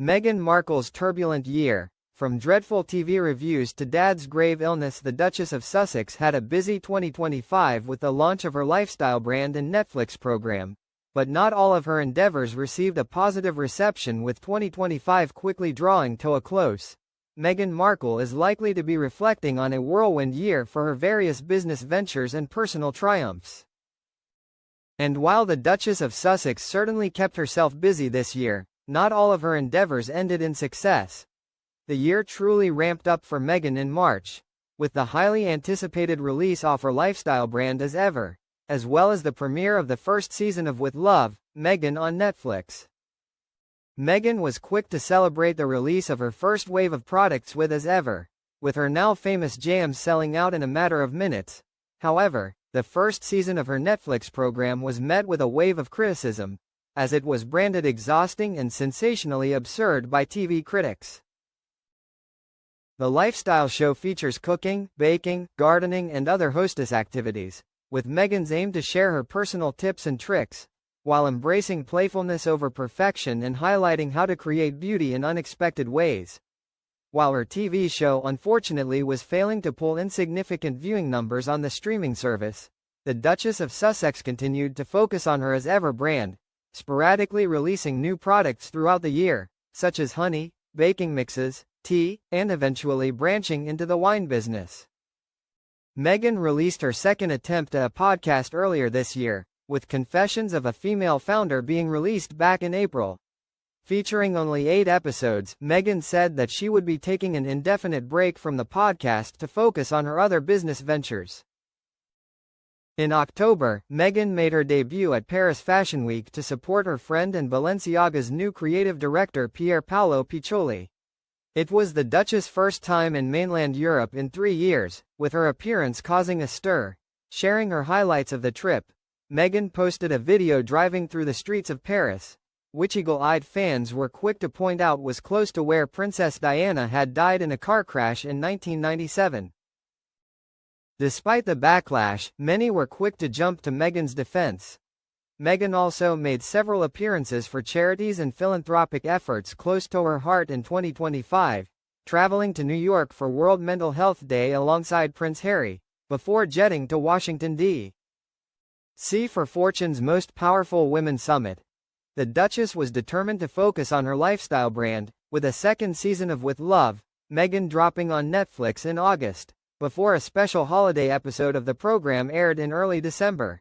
Meghan Markle's turbulent year. From dreadful TV reviews to dad's grave illness, the Duchess of Sussex had a busy 2025 with the launch of her lifestyle brand and Netflix program. But not all of her endeavors received a positive reception, with 2025 quickly drawing to a close. Meghan Markle is likely to be reflecting on a whirlwind year for her various business ventures and personal triumphs. And while the Duchess of Sussex certainly kept herself busy this year, not all of her endeavors ended in success. The year truly ramped up for Meghan in March, with the highly anticipated release of her lifestyle brand As Ever, as well as the premiere of the first season of With Love, Meghan on Netflix. Meghan was quick to celebrate the release of her first wave of products with As Ever, with her now famous jams selling out in a matter of minutes. However, the first season of her Netflix program was met with a wave of criticism, as it was branded exhausting and sensationally absurd by TV critics. The lifestyle show features cooking, baking, gardening and other hostess activities, with Meghan's aim to share her personal tips and tricks, while embracing playfulness over perfection and highlighting how to create beauty in unexpected ways. While her TV show unfortunately was failing to pull insignificant viewing numbers on the streaming service, the Duchess of Sussex continued to focus on her As Ever brand, sporadically releasing new products throughout the year, such as honey, baking mixes, tea, and eventually branching into the wine business. Meghan released her second attempt at a podcast earlier this year, with Confessions of a Female Founder being released back in April. Featuring only 8 episodes, Meghan said that she would be taking an indefinite break from the podcast to focus on her other business ventures. In October, Meghan made her debut at Paris Fashion Week to support her friend and Balenciaga's new creative director Pier Paolo Piccioli. It was the Duchess' first time in mainland Europe in 3 years, with her appearance causing a stir. Sharing her highlights of the trip, Meghan posted a video driving through the streets of Paris, which eagle-eyed fans were quick to point out was close to where Princess Diana had died in a car crash in 1997. Despite the backlash, many were quick to jump to Meghan's defense. Meghan also made several appearances for charities and philanthropic efforts close to her heart in 2025, traveling to New York for World Mental Health Day alongside Prince Harry, before jetting to Washington, D.C. for Fortune's Most Powerful Women Summit. The Duchess was determined to focus on her lifestyle brand, with a second season of With Love, Meghan dropping on Netflix in August, before a special holiday episode of the program aired in early December.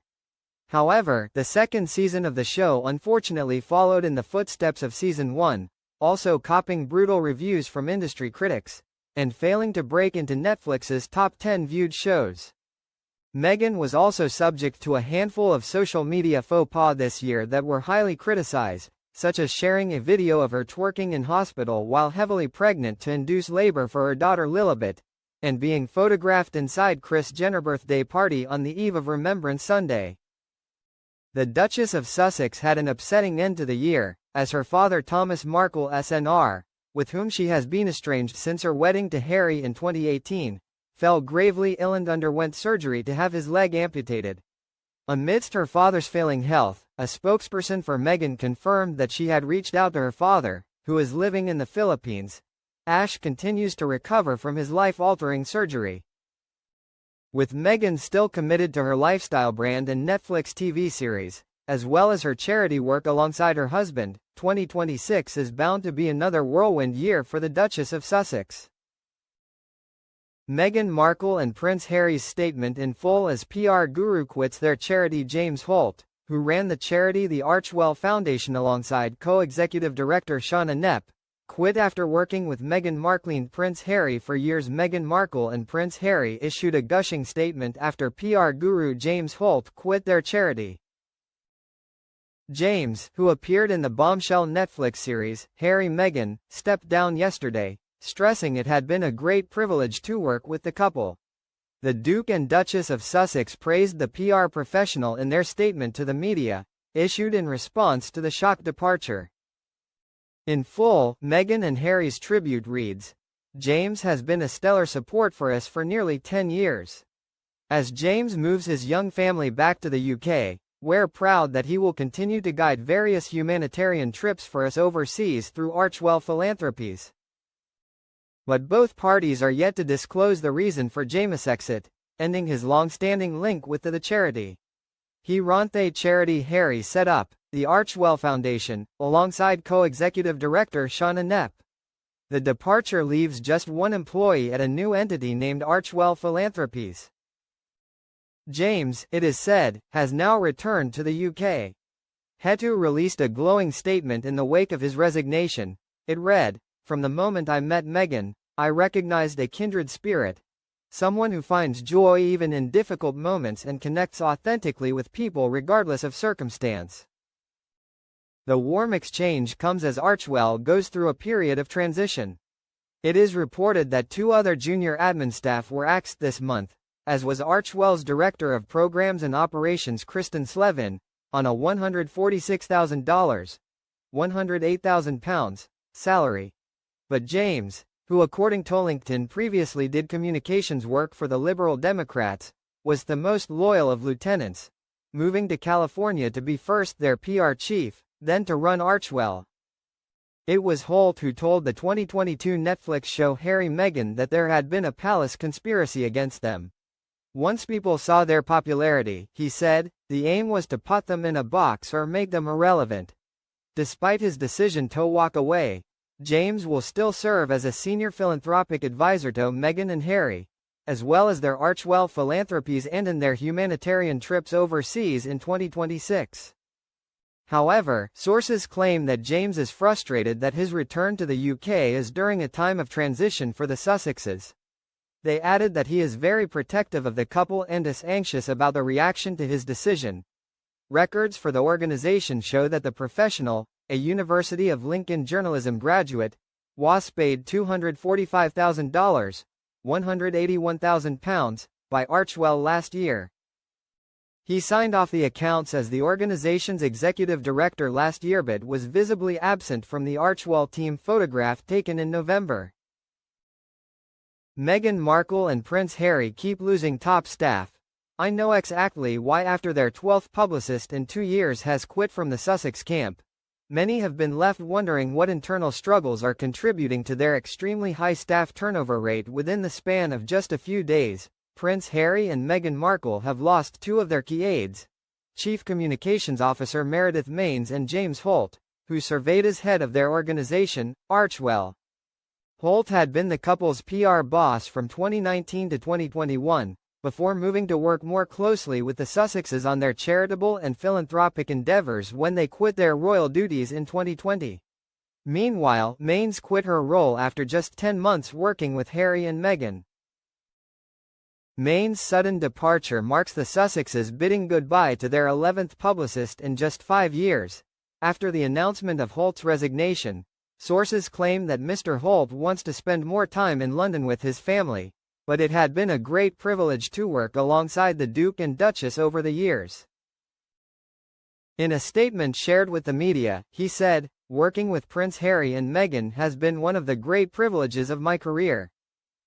However, the second season of the show unfortunately followed in the footsteps of season 1, also copping brutal reviews from industry critics, and failing to break into Netflix's top 10 viewed shows. Meghan was also subject to a handful of social media faux pas this year that were highly criticized, such as sharing a video of her twerking in hospital while heavily pregnant to induce labor for her daughter Lilibet, and being photographed inside Kris Jenner's birthday party on the eve of Remembrance Sunday. The Duchess of Sussex had an upsetting end to the year, as her father Thomas Markle SNR, with whom she has been estranged since her wedding to Harry in 2018, fell gravely ill and underwent surgery to have his leg amputated. Amidst her father's failing health, a spokesperson for Meghan confirmed that she had reached out to her father, who is living in the Philippines. Ash continues to recover from his life-altering surgery. With Meghan still committed to her lifestyle brand and Netflix TV series, as well as her charity work alongside her husband, 2026 is bound to be another whirlwind year for the Duchess of Sussex. Meghan Markle and Prince Harry's statement in full as PR guru quits their charity. James Holt, who ran the charity the Archewell Foundation alongside co-executive director Shauna Knepp, quit after working with Meghan Markle and Prince Harry for years. Meghan Markle and Prince Harry issued a gushing statement after PR guru James Holt quit their charity. James, who appeared in the bombshell Netflix series, Harry Meghan, stepped down yesterday, stressing it had been a great privilege to work with the couple. The Duke and Duchess of Sussex praised the PR professional in their statement to the media, issued in response to the shock departure. In full, Meghan and Harry's tribute reads, "James has been a stellar support for us for nearly 10 years. As James moves his young family back to the UK, "We're proud that he will continue to guide various humanitarian trips for us overseas through Archewell Philanthropies." But both parties are yet to disclose the reason for James' exit, ending his long-standing link with the charity. He ran the charity Harry set up, the Archewell Foundation, alongside co-executive director Shauna Knepp. The departure leaves just one employee at a new entity named Archewell Philanthropies. James, it is said, has now returned to the UK. Hetu released a glowing statement in the wake of his resignation. It read, "From the moment I met Meghan, I recognized a kindred spirit. Someone who finds joy even in difficult moments and connects authentically with people regardless of circumstance." The warm exchange comes as Archewell goes through a period of transition. It is reported that 2 other junior admin staff were axed this month, as was Archewell's Director of Programs and Operations Kristen Slevin, on a $146,000 £108,000 salary. But James, who according to LinkedIn previously did communications work for the Liberal Democrats, was the most loyal of lieutenants, moving to California to be first their PR chief, then to run Archewell. It was Holt who told the 2022 Netflix show Harry Meghan that there had been a palace conspiracy against them. Once people saw their popularity, he said, the aim was to put them in a box or make them irrelevant. Despite his decision to walk away, James will still serve as a senior philanthropic advisor to Meghan and Harry, as well as their Archewell Philanthropies and in their humanitarian trips overseas in 2026. However, sources claim that James is frustrated that his return to the UK is during a time of transition for the Sussexes. They added that he is very protective of the couple and is anxious about the reaction to his decision. Records for the organization show that the professional, a University of Lincoln journalism graduate, was paid $245,000 £181,000 by Archewell last year. He signed off the accounts as the organization's executive director last year but was visibly absent from the Archewell team photograph taken in November. Meghan Markle and Prince Harry keep losing top staff. I know exactly why. After their 12th publicist in 2 years has quit from the Sussex camp, many have been left wondering what internal struggles are contributing to their extremely high staff turnover rate. Within the span of just a few days, Prince Harry and Meghan Markle have lost 2 of their key aides, Chief Communications Officer Meredith Maines and James Holt, who surveyed as head of their organization, Archewell. Holt had been the couple's PR boss from 2019 to 2021, before moving to work more closely with the Sussexes on their charitable and philanthropic endeavors when they quit their royal duties in 2020. Meanwhile, Maines quit her role after just 10 months working with Harry and Meghan. Maines' sudden departure marks the Sussexes bidding goodbye to their 11th publicist in just 5 years. After the announcement of Holt's resignation, sources claim that Mr. Holt wants to spend more time in London with his family, but it had been a great privilege to work alongside the Duke and Duchess over the years. In a statement shared with the media, he said, "Working with Prince Harry and Meghan has been one of the great privileges of my career.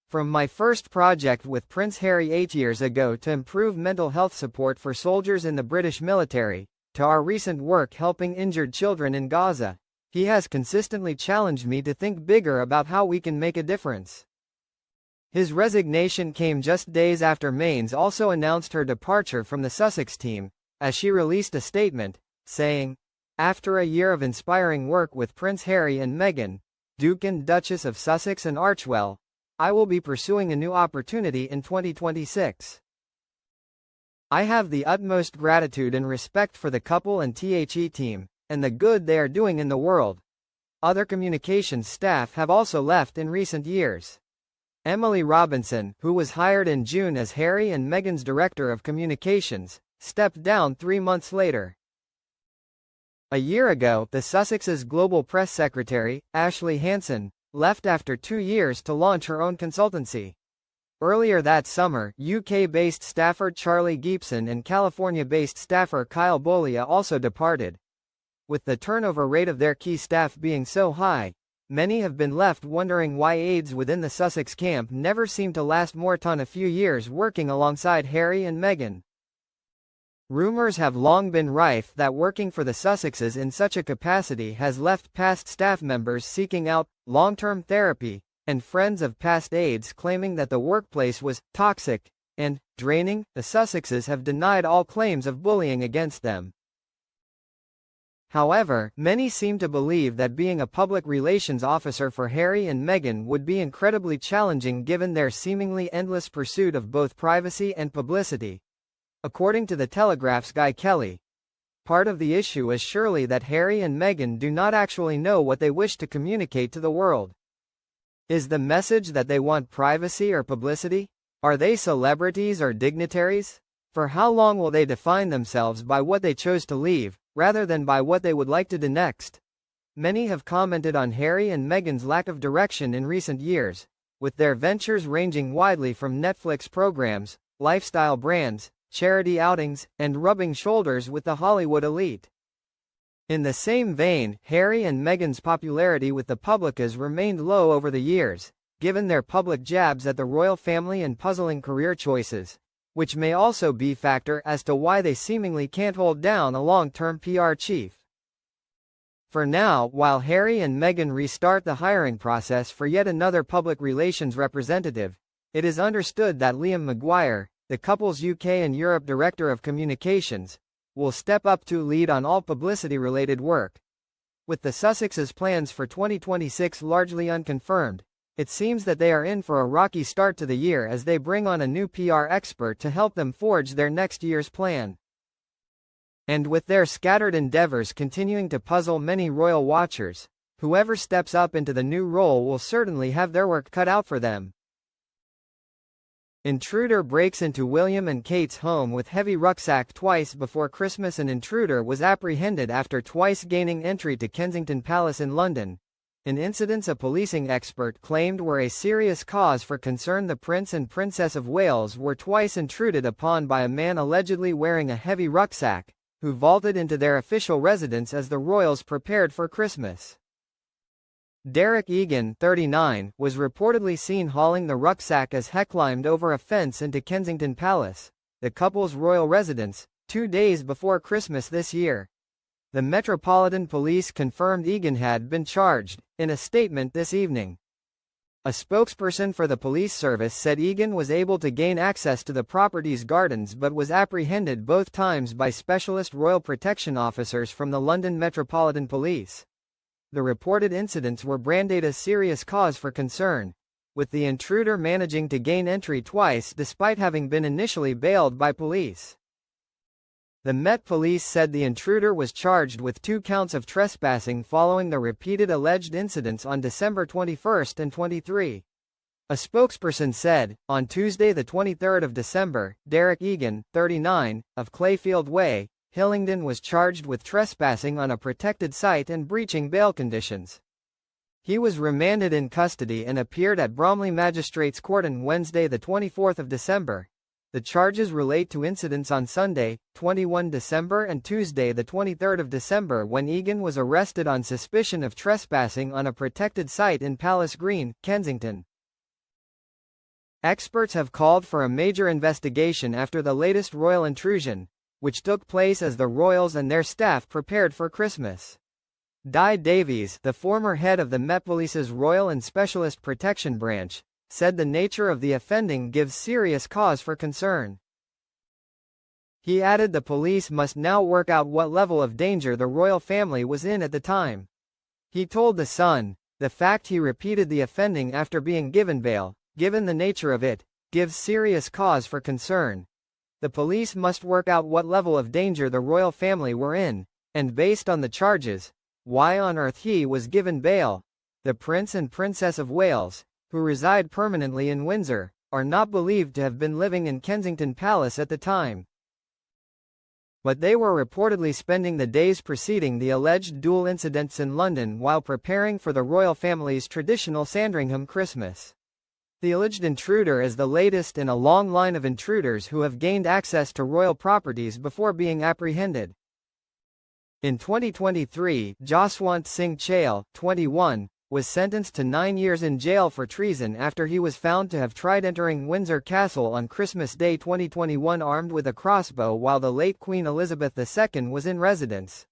From my first project with Prince Harry 8 years ago to improve mental health support for soldiers in the British military, to our recent work helping injured children in Gaza, he has consistently challenged me to think bigger about how we can make a difference." His resignation came just days after Maines also announced her departure from the Sussex team, as she released a statement, saying, "After a year of inspiring work with Prince Harry and Meghan, Duke and Duchess of Sussex and Archewell, I will be pursuing a new opportunity in 2026. I have the utmost gratitude and respect for the couple and THE team, and the good they are doing in the world." Other communications staff have also left in recent years. Emily Robinson, who was hired in June as Harry and Meghan's Director of Communications, stepped down 3 months later. A year ago, the Sussexes' global press secretary, Ashley Hansen, left after 2 years to launch her own consultancy. Earlier that summer, UK-based staffer Charlie Geepson and California-based staffer Kyle Bolia also departed. With the turnover rate of their key staff being so high, many have been left wondering why aides within the Sussex camp never seem to last more than a few years working alongside Harry and Meghan. Rumors have long been rife that working for the Sussexes in such a capacity has left past staff members seeking out long-term therapy, and friends of past aides claiming that the workplace was toxic and draining. The Sussexes have denied all claims of bullying against them. However, many seem to believe that being a public relations officer for Harry and Meghan would be incredibly challenging given their seemingly endless pursuit of both privacy and publicity. According to The Telegraph's Guy Kelly, part of the issue is surely that Harry and Meghan do not actually know what they wish to communicate to the world. Is the message that they want privacy or publicity? Are they celebrities or dignitaries? For how long will they define themselves by what they chose to leave, rather than by what they would like to do next? Many have commented on Harry and Meghan's lack of direction in recent years, with their ventures ranging widely from Netflix programs, lifestyle brands, charity outings, and rubbing shoulders with the Hollywood elite. In the same vein, Harry and Meghan's popularity with the public has remained low over the years, given their public jabs at the royal family and puzzling career choices, which may also be a factor as to why they seemingly can't hold down a long-term PR chief. For now, while Harry and Meghan restart the hiring process for yet another public relations representative, it is understood that Liam Maguire, the couple's UK and Europe Director of Communications, will step up to lead on all publicity-related work. With the Sussexes' plans for 2026 largely unconfirmed, it seems that they are in for a rocky start to the year as they bring on a new PR expert to help them forge their next year's plan. And with their scattered endeavors continuing to puzzle many royal watchers, whoever steps up into the new role will certainly have their work cut out for them. Intruder breaks into William and Kate's home with heavy rucksack twice before Christmas. An intruder was apprehended after twice gaining entry to Kensington Palace in London. In incidents a policing expert claimed were a serious cause for concern. The Prince and Princess of Wales were twice intruded upon by a man allegedly wearing a heavy rucksack, who vaulted into their official residence as the royals prepared for Christmas. Derek Egan, 39, was reportedly seen hauling the rucksack as he climbed over a fence into Kensington Palace, the couple's royal residence, 2 days before Christmas this year. The Metropolitan Police confirmed Egan had been charged, in a statement this evening. A spokesperson for the police service said Egan was able to gain access to the property's gardens but was apprehended both times by specialist royal protection officers from the London Metropolitan Police. The reported incidents were branded as serious cause for concern, with the intruder managing to gain entry twice despite having been initially bailed by police. The Met Police said the intruder was charged with 2 counts of trespassing following the repeated alleged incidents on December 21 and 23. A spokesperson said, on Tuesday the 23rd of December, Derek Egan, 39, of Clayfield Way, Hillingdon was charged with trespassing on a protected site and breaching bail conditions. He was remanded in custody and appeared at Bromley Magistrates Court on Wednesday the 24th of December. The charges relate to incidents on Sunday, 21 December and Tuesday the 23rd of December when Egan was arrested on suspicion of trespassing on a protected site in Palace Green, Kensington. Experts have called for a major investigation after the latest royal intrusion, which took place as the royals and their staff prepared for Christmas. Di Davies, the former head of the Met Police's Royal and Specialist Protection Branch, said the nature of the offending gives serious cause for concern. He added the police must now work out what level of danger the royal family was in at the time. He told The Sun, the fact he repeated the offending after being given bail, given the nature of it, gives serious cause for concern. The police must work out what level of danger the royal family were in, and based on the charges, why on earth he was given bail. The Prince and Princess of Wales, who reside permanently in Windsor, are not believed to have been living in Kensington Palace at the time. But they were reportedly spending the days preceding the alleged duel incidents in London while preparing for the royal family's traditional Sandringham Christmas. The alleged intruder is the latest in a long line of intruders who have gained access to royal properties before being apprehended. In 2023, Jaswant Singh Chahal, 21, was sentenced to 9 years in jail for treason after he was found to have tried entering Windsor Castle on Christmas Day 2021 armed with a crossbow while the late Queen Elizabeth II was in residence.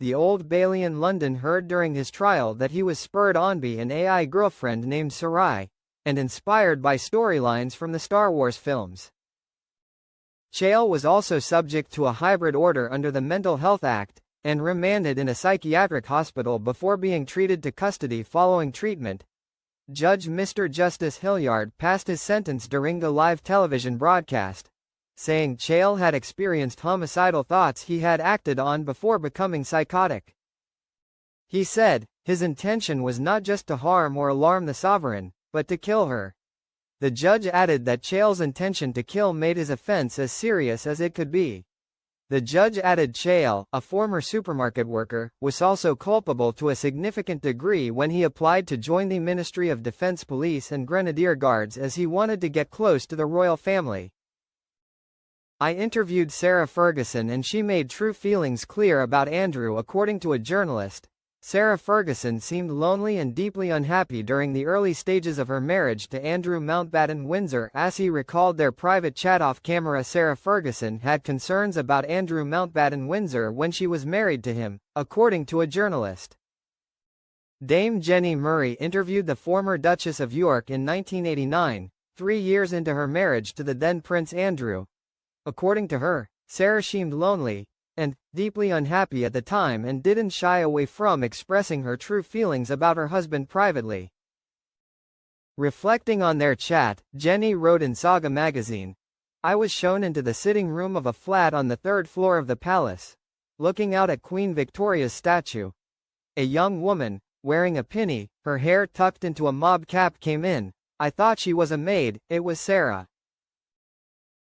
The Old Bailey in London heard during his trial that he was spurred on by an AI girlfriend named Sarai, and inspired by storylines from the Star Wars films. Chale was also subject to a hybrid order under the Mental Health Act, and remanded in a psychiatric hospital before being treated to custody following treatment. Judge Mr. Justice Hilliard passed his sentence during the live television broadcast, saying Chale had experienced homicidal thoughts he had acted on before becoming psychotic. He said, his intention was not just to harm or alarm the sovereign, but to kill her. The judge added that Chale's intention to kill made his offense as serious as it could be. The judge added Chale, a former supermarket worker, was also culpable to a significant degree when he applied to join the Ministry of Defence Police and Grenadier Guards as he wanted to get close to the royal family. I interviewed Sarah Ferguson and she made true feelings clear about Andrew according to a journalist. Sarah Ferguson seemed lonely and deeply unhappy during the early stages of her marriage to Andrew Mountbatten Windsor. As he recalled their private chat off camera, Sarah Ferguson had concerns about Andrew Mountbatten Windsor when she was married to him, according to a journalist. Dame Jenny Murray interviewed the former Duchess of York in 1989, 3 years into her marriage to the then Prince Andrew. According to her, Sarah seemed lonely and deeply unhappy at the time and didn't shy away from expressing her true feelings about her husband privately. Reflecting on their chat, Jenny wrote in Saga magazine, "I was shown into the sitting room of a flat on the 3rd floor of the palace, looking out at Queen Victoria's statue. A young woman, wearing a pinny, her hair tucked into a mob cap came in. I thought she was a maid, it was Sarah."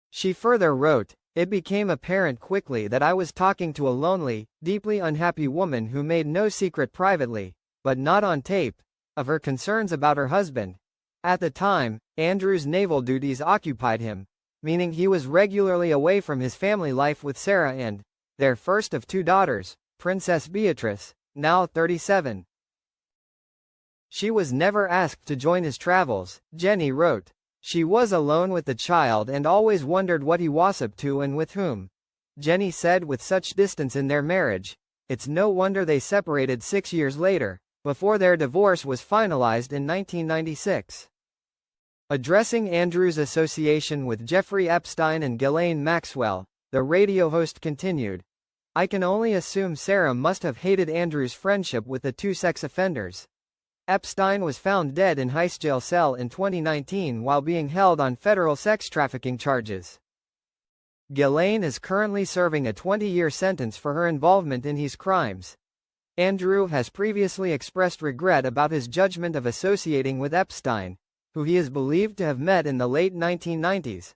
She further wrote, "It became apparent quickly that I was talking to a lonely, deeply unhappy woman who made no secret privately, but not on tape, of her concerns about her husband. At the time, Andrew's naval duties occupied him, meaning he was regularly away from his family life with Sarah and their first of 2 daughters, Princess Beatrice, now 37. She was never asked to join his travels," Jenny wrote. "She was alone with the child and always wondered what he was up to and with whom." Jenny said with such distance in their marriage, it's no wonder they separated 6 years later, before their divorce was finalized in 1996. Addressing Andrew's association with Jeffrey Epstein and Ghislaine Maxwell, the radio host continued, "I can only assume Sarah must have hated Andrew's friendship with the 2 sex offenders. Epstein was found dead in Heist jail cell in 2019 while being held on federal sex trafficking charges. Ghislaine is currently serving a 20-year sentence for her involvement in his crimes. Andrew has previously expressed regret about his judgment of associating with Epstein, who he is believed to have met in the late 1990s.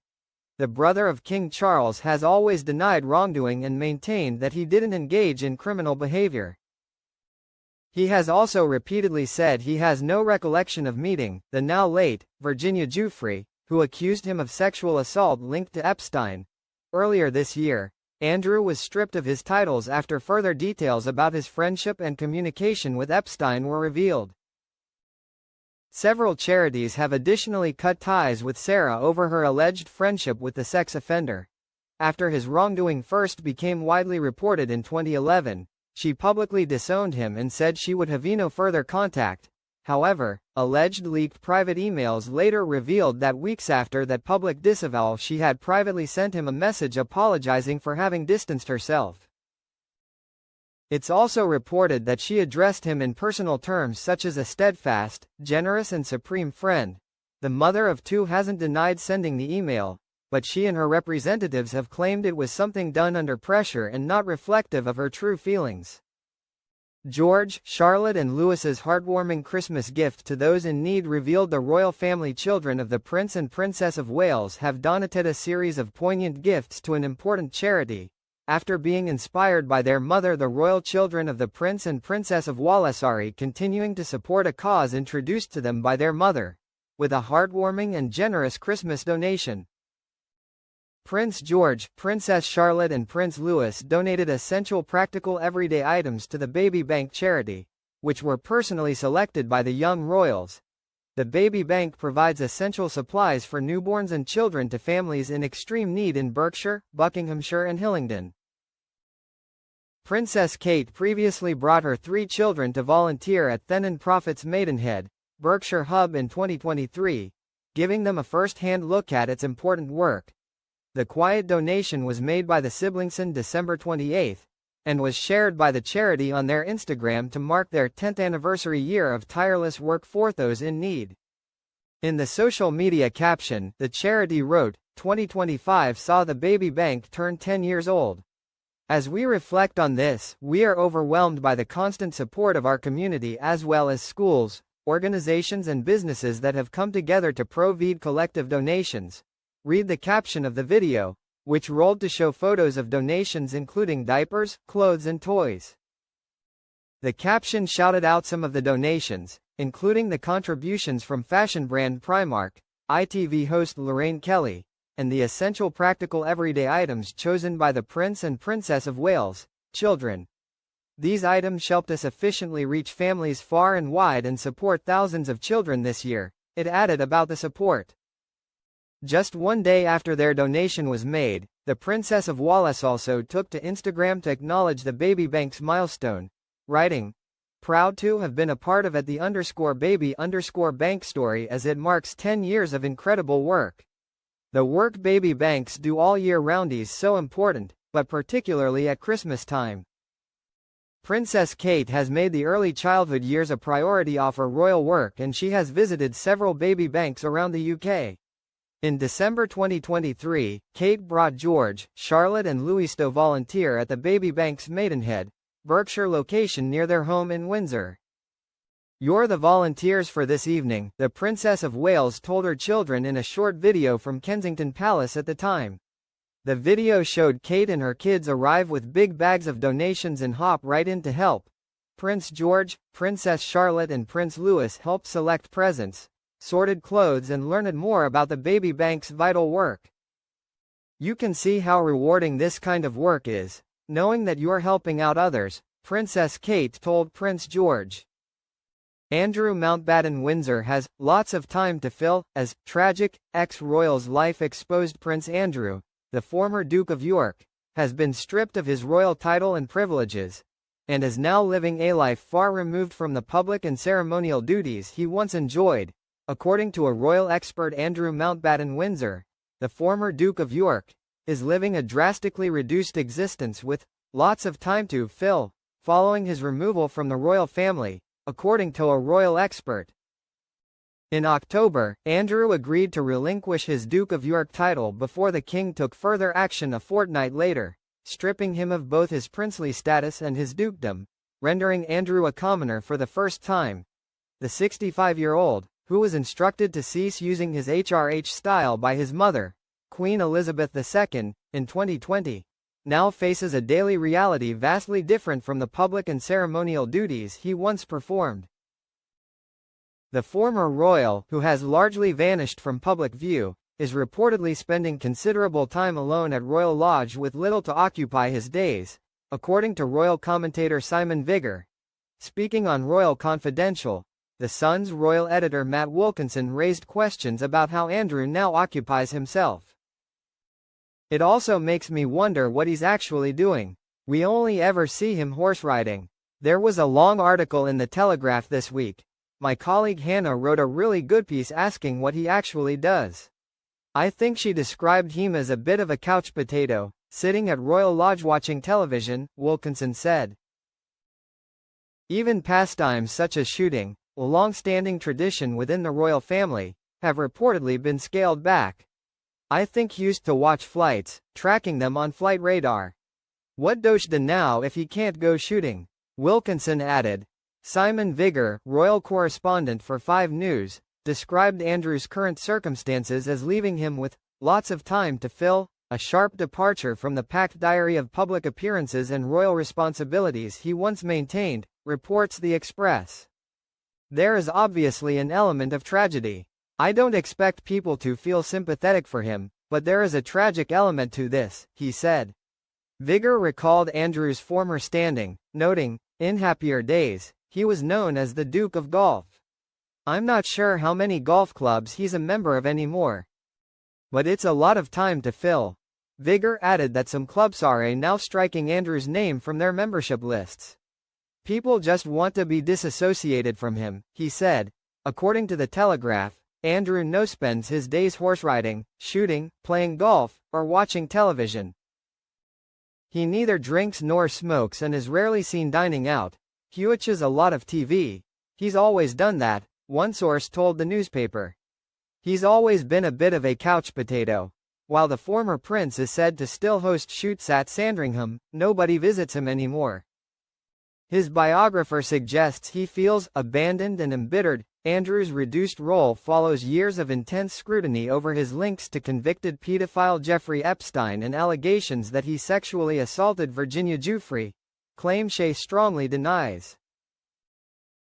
The brother of King Charles has always denied wrongdoing and maintained that he didn't engage in criminal behavior. He has also repeatedly said he has no recollection of meeting the now late Virginia Giuffre, who accused him of sexual assault linked to Epstein. Earlier this year, Andrew was stripped of his titles after further details about his friendship and communication with Epstein were revealed. Several charities have additionally cut ties with Sarah over her alleged friendship with the sex offender. After his wrongdoing first became widely reported in 2011, she publicly disowned him and said she would have no further contact. However, alleged leaked private emails later revealed that weeks after that public disavowal she had privately sent him a message apologizing for having distanced herself. It's also reported that she addressed him in personal terms such as a steadfast, generous and supreme friend. The mother of 2 hasn't denied sending the email, but she and her representatives have claimed it was something done under pressure and not reflective of her true feelings. George, Charlotte and Louis's heartwarming Christmas gift to those in need revealed the royal family children of the Prince and Princess of Wales have donated a series of poignant gifts to an important charity, after being inspired by their mother. The royal children of the Prince and Princess of Wales are continuing to support a cause introduced to them by their mother, with a heartwarming and generous Christmas donation. Prince George, Princess Charlotte and Prince Louis donated essential practical everyday items to the Baby Bank charity. which were personally selected by the young royals. The baby bank provides essential supplies for newborns and children to families in extreme need in Berkshire, Buckinghamshire and Hillingdon. Princess Kate previously brought her 3 children to volunteer at Thenon Prophet's Maidenhead, Berkshire Hub in 2023, giving them a first-hand look at its important work. The quiet donation was made by the siblings on December 28, and was shared by the charity on their Instagram to mark their 10th anniversary year of tireless work for those in need. In the social media caption, the charity wrote, "2025 saw the baby bank turn 10 years old. As we reflect on this, we are overwhelmed by the constant support of our community as well as schools, organizations and businesses that have come together to provide collective donations." Read the caption of the video, which rolled to show photos of donations including diapers, clothes and toys. The caption shouted out some of the donations, including the contributions from fashion brand Primark, ITV host Lorraine Kelly, and the essential practical everyday items chosen by the Prince and Princess of Wales, children. These items helped us efficiently reach families far and wide and support thousands of children this year, it added about the support. Just one day after their donation was made, the Princess of Wales also took to Instagram to acknowledge the baby bank's milestone, writing, "Proud to have been a part of @the_baby_bank story as it marks 10 years of incredible work. The work baby banks do all year round is so important, but particularly at Christmas time." Princess Kate has made the early childhood years a priority of her royal work and she has visited several baby banks around the UK. In December 2023, Kate brought George, Charlotte and Louis to volunteer at the baby bank's Maidenhead, Berkshire location near their home in Windsor. "You're the volunteers for this evening," the Princess of Wales told her children in a short video from Kensington Palace at the time. The video showed Kate and her kids arrive with big bags of donations and hop right in to help. Prince George, Princess Charlotte and Prince Louis helped select presents, sorted clothes and learned more about the baby bank's vital work. "You can see how rewarding this kind of work is, knowing that you're helping out others," Princess Kate told Prince George. Andrew Mountbatten Windsor has lots of time to fill, as tragic, ex-royal's life exposed. Prince Andrew, the former Duke of York, has been stripped of his royal title and privileges, and is now living a life far removed from the public and ceremonial duties he once enjoyed. According to a royal expert, Andrew Mountbatten Windsor, the former Duke of York, is living a drastically reduced existence with lots of time to fill, following his removal from the royal family, according to a royal expert. In October, Andrew agreed to relinquish his Duke of York title before the king took further action a fortnight later, stripping him of both his princely status and his dukedom, rendering Andrew a commoner for the first time. The 65-year-old, who was instructed to cease using his HRH style by his mother, Queen Elizabeth II, in 2020, now faces a daily reality vastly different from the public and ceremonial duties he once performed. The former royal, who has largely vanished from public view, is reportedly spending considerable time alone at Royal Lodge with little to occupy his days, according to royal commentator Simon Vigor. Speaking on Royal Confidential, The Sun's royal editor Matt Wilkinson raised questions about how Andrew now occupies himself. "It also makes me wonder what he's actually doing. We only ever see him horse riding. There was a long article in the Telegraph this week. My colleague Hannah wrote a really good piece asking what he actually does. I think she described him as a bit of a couch potato, sitting at Royal Lodge watching television," Wilkinson said. Even pastimes such as shooting, a long-standing tradition within the royal family, have reportedly been scaled back. "I think he used to watch flights, tracking them on flight radar. What does he do now if he can't go shooting?" Wilkinson added. Simon Vigor, royal correspondent for 5 News, described Andrew's current circumstances as leaving him with lots of time to fill, a sharp departure from the packed diary of public appearances and royal responsibilities he once maintained, reports The Express. "There is obviously an element of tragedy. I don't expect people to feel sympathetic for him, but there is a tragic element to this," he said. Vigor recalled Andrew's former standing, noting, "In happier days, He was known as the Duke of Golf. I'm not sure how many golf clubs he's a member of anymore. But it's a lot of time to fill. Vigor added that some clubs are now striking Andrew's name from their membership lists. People just want to be disassociated from him, he said. According to the Telegraph, Andrew no spends his days horse riding, shooting, playing golf, or watching television. He neither drinks nor smokes and is rarely seen dining out. He watches a lot of TV. He's always done that, one source told the newspaper. He's always been a bit of a couch potato. While the former prince is said to still host shoots at Sandringham, nobody visits him anymore. His biographer suggests he feels abandoned and embittered. Andrew's reduced role follows years of intense scrutiny over his links to convicted pedophile Jeffrey Epstein and allegations that he sexually assaulted Virginia Giuffre, claim she strongly denies.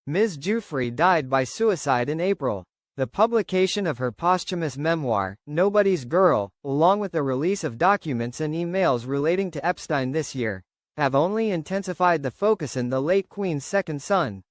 Ms. Giuffre died by suicide in April. The publication of her posthumous memoir, Nobody's Girl, along with the release of documents and emails relating to Epstein this year, have only intensified the focus on the late Queen's second son,